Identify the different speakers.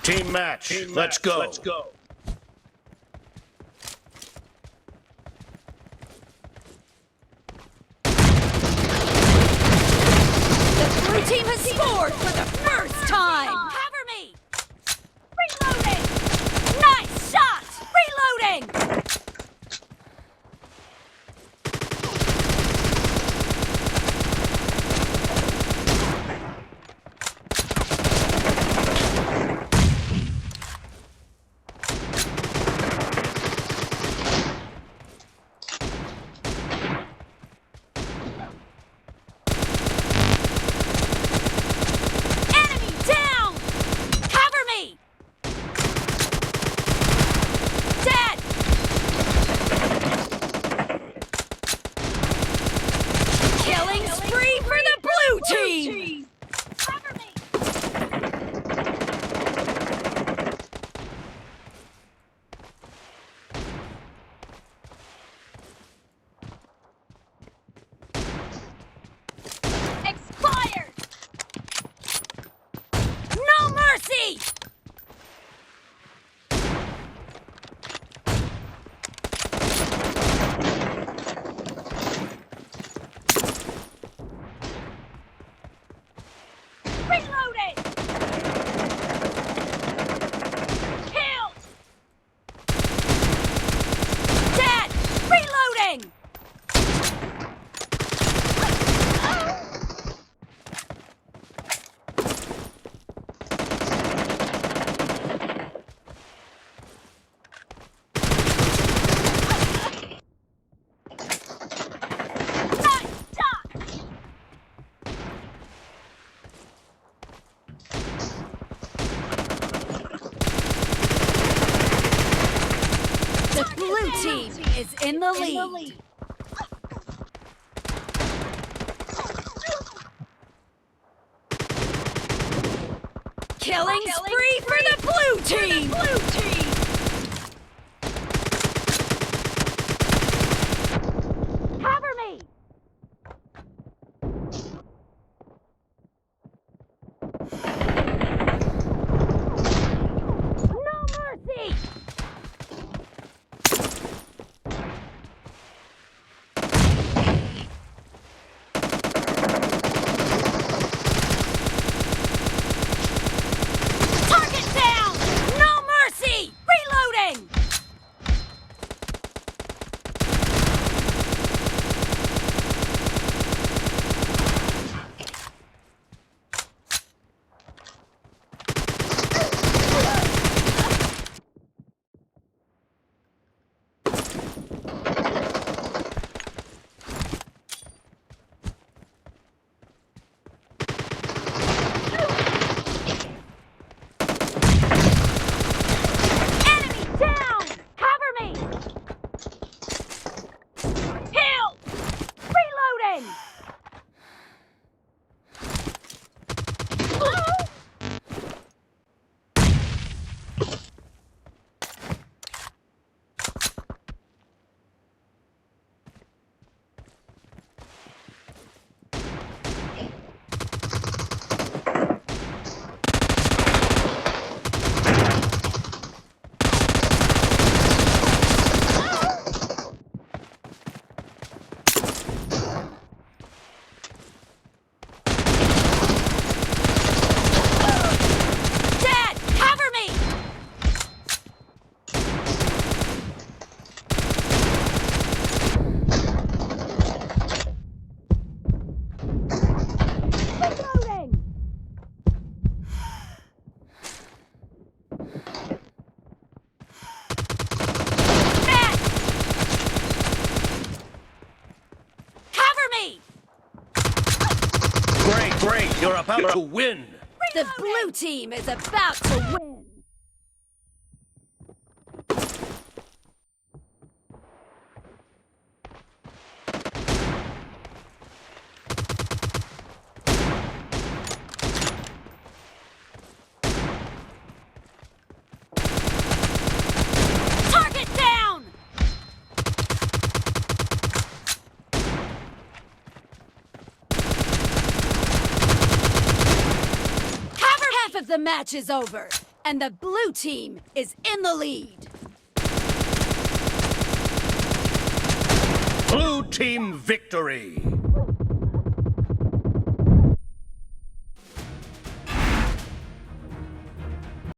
Speaker 1: Team match. Let's go.
Speaker 2: Let's go.
Speaker 3: The blue team has scored for the first time! Cover me! Reloading! Nice shot! Reloading! Enemy down! Cover me! Dead! Killing spree for the blue team! Cover me! Expired! No mercy! Reloading! Killed! Dead! Reloading! Nice shot! The blue team is in the lead. Killing spree for the blue team! Cover me! No mercy! Target down! No mercy! Reloading! Enemy down! Cover me! Kill! Reloading! Dead! Cover me! Reloading! Dead! Cover me!
Speaker 1: Great. You're about to win.
Speaker 3: The blue team is about to win. Target down! Half of the match is over. and the blue team is in the lead.
Speaker 1: Blue team victory!